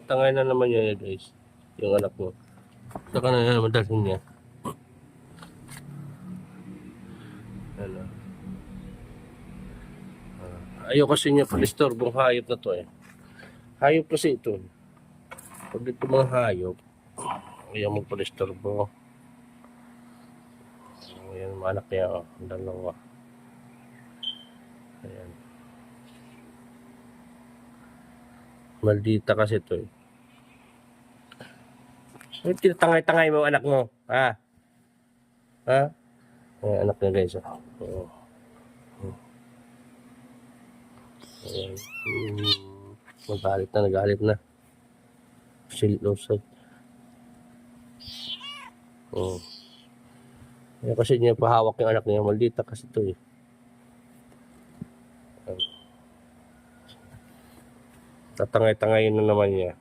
Tangay na naman niya guys. Yung anak mo. Saka na naman dalhin niya. Ano. Ayaw kasi niya palistorbong hayop na to eh. Hayop kasi ito. Pag ito mga hayop, ayaw magpalistorbo. Ayan, mga anak niya, oh, dalawa. Ayan. Maldita kasi ito eh. Tinatangay-tangay mo anak mo, ha? Ha? Ayan, anak niya guys, oh. Oo. Ayan. Nagalit na. Silosad. Oh. Ayan kasi niya pahawak yung anak niya, maldita kasi ito eh. Tatangay-tangayin na naman niya.